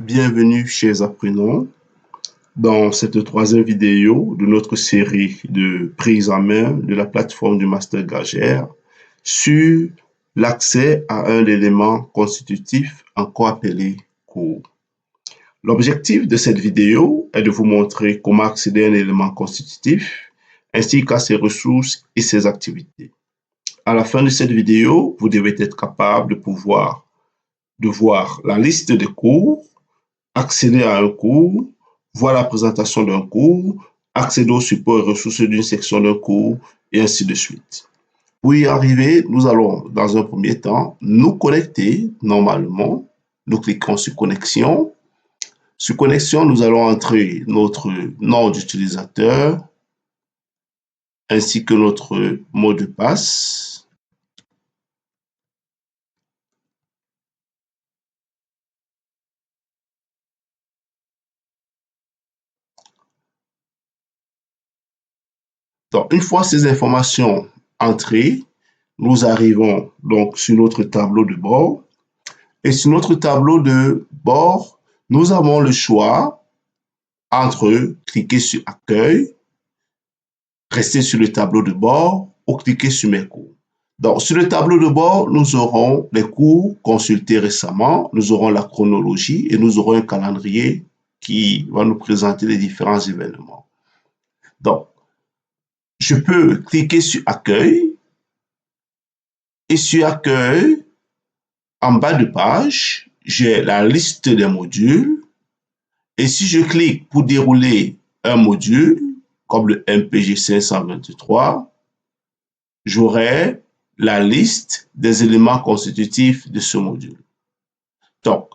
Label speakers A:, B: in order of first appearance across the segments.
A: Bienvenue chers apprenants dans cette troisième vidéo de notre série de prise en main de la plateforme du Master Gagère sur l'accès à un élément constitutif encore appelé cours. L'objectif de cette vidéo est de vous montrer comment accéder à un élément constitutif ainsi qu'à ses ressources et ses activités. À la fin de cette vidéo, vous devez être capable de voir la liste des cours, accéder à un cours, voir la présentation d'un cours, accéder au support et ressources d'une section d'un cours, et ainsi de suite. Pour y arriver, nous allons, dans un premier temps, nous connecter normalement. Nous cliquons sur Connexion. Sur Connexion, nous allons entrer notre nom d'utilisateur ainsi que notre mot de passe. Donc, une fois ces informations entrées, nous arrivons donc sur notre tableau de bord. Et sur notre tableau de bord, nous avons le choix entre cliquer sur Accueil, rester sur le tableau de bord ou cliquer sur Mes cours. Donc, sur le tableau de bord, nous aurons les cours consultés récemment, nous aurons la chronologie et nous aurons un calendrier qui va nous présenter les différents événements. Donc, je peux cliquer sur Accueil et sur Accueil, en bas de page, j'ai la liste des modules. Et si je clique pour dérouler un module, comme le MPG 523, j'aurai la liste des éléments constitutifs de ce module. Donc,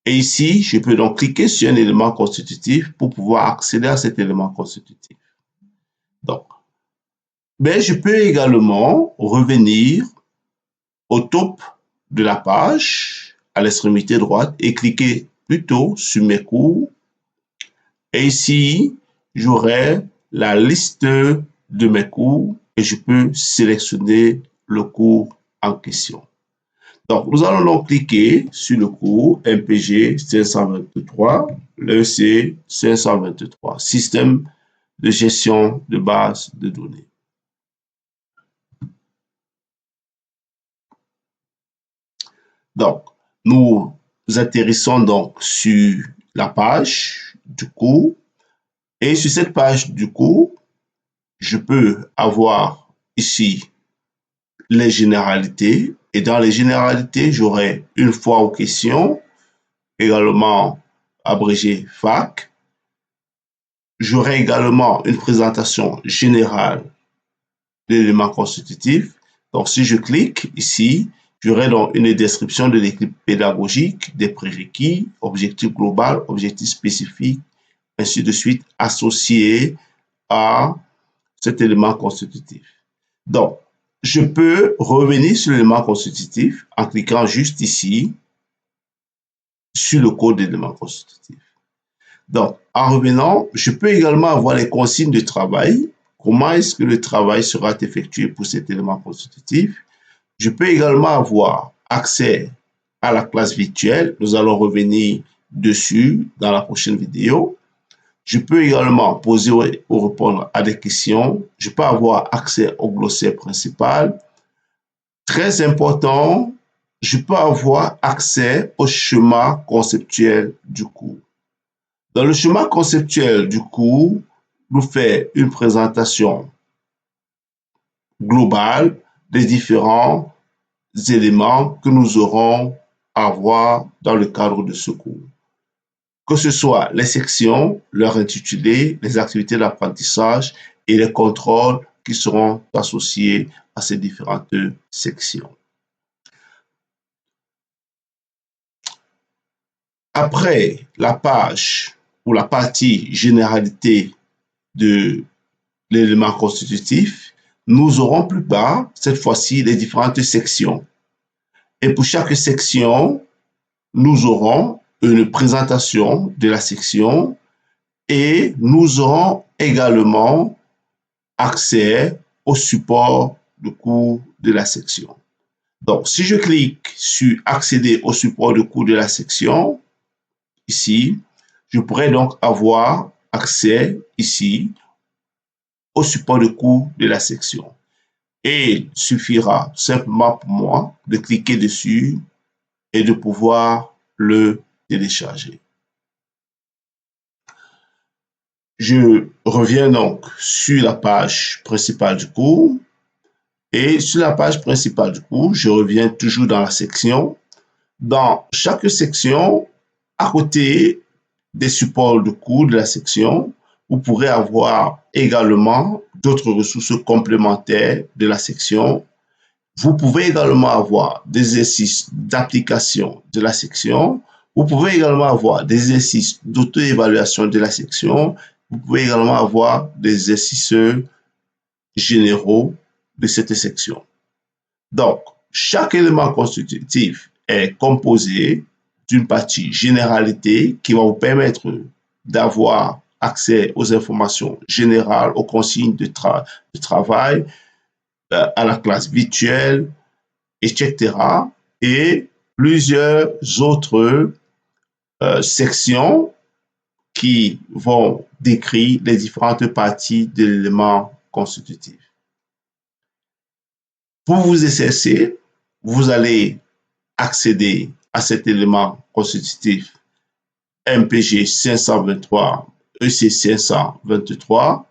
A: et ici, je peux donc cliquer sur un élément constitutif pour pouvoir accéder à cet élément constitutif. Donc, mais je peux également revenir au top de la page, à l'extrémité droite, et cliquer plutôt sur Mes cours. Et ici, j'aurai la liste de mes cours et je peux sélectionner le cours en question. Donc, nous allons donc cliquer sur le cours MPG 523, l'EC 523, Système de gestion de base de données. Donc, nous atterrissons donc sur la page du cours et sur cette page du cours, je peux avoir ici les généralités et dans les généralités, j'aurai une fois aux questions, également abrégé FAQ. J'aurai également une présentation générale de l'élément constitutif. Donc, si je clique ici, j'aurai donc une description de l'équipe pédagogique, des prérequis, objectif global, objectif spécifique, ainsi de suite, associés à cet élément constitutif. Donc, je peux revenir sur l'élément constitutif en cliquant juste ici sur le code d'élément constitutif. Donc, en revenant, je peux également avoir les consignes de travail. Comment est-ce que le travail sera effectué pour cet élément constitutif? Je peux également avoir accès à la classe virtuelle. Nous allons revenir dessus dans la prochaine vidéo. Je peux également poser ou répondre à des questions. Je peux avoir accès au glossaire principal. Très important, je peux avoir accès au schéma conceptuel du cours. Dans le schéma conceptuel du cours, nous fait une présentation globale des différents éléments que nous aurons à voir dans le cadre de ce cours. Que ce soit les sections, leur intitulé, les activités d'apprentissage et les contrôles qui seront associés à ces différentes sections. Après la page ou la partie généralité de l'élément constitutif, nous aurons plus bas, cette fois-ci, les différentes sections. Et pour chaque section, nous aurons une présentation de la section et nous aurons également accès au support de cours de la section. Donc, si je clique sur accéder au support de cours de la section, ici, je pourrais donc avoir accès ici au support de cours de la section. Et il suffira simplement pour moi de cliquer dessus et de pouvoir le télécharger. Je reviens donc sur la page principale du cours. Et sur la page principale du cours, je reviens toujours dans la section. Dans chaque section, à côté des supports de cours de la section, vous pourrez avoir également d'autres ressources complémentaires de la section. Vous pouvez également avoir des exercices d'application de la section. Vous pouvez également avoir des exercices d'auto-évaluation de la section. Vous pouvez également avoir des exercices généraux de cette section. Donc, chaque élément constitutif est composé d'une partie généralité qui va vous permettre d'avoir accès aux informations générales, aux consignes de travail, à la classe virtuelle, etc. Et plusieurs autres sections qui vont décrire les différentes parties de l'élément constitutif. Pour vous exercer, vous allez accéder à cet élément constitutif MPG 523, EC 523,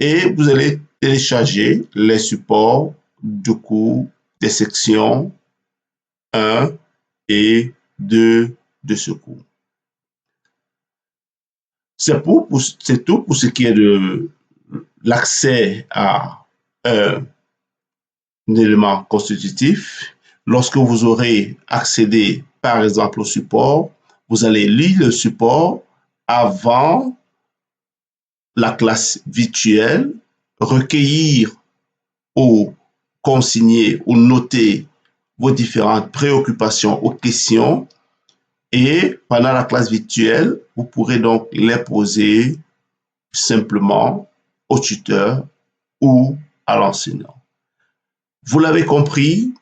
A: et vous allez télécharger les supports de cours des sections 1 et 2 de ce cours. C'est tout pour ce qui est de l'accès à un élément constitutif. Lorsque vous aurez accédé, par exemple, au support, vous allez lire le support avant la classe virtuelle, recueillir ou consigner ou noter vos différentes préoccupations ou questions. Et pendant la classe virtuelle, vous pourrez donc les poser simplement au tuteur ou à l'enseignant. Vous l'avez compris,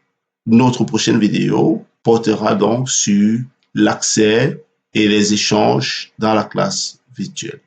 A: notre prochaine vidéo portera donc sur l'accès et les échanges dans la classe virtuelle.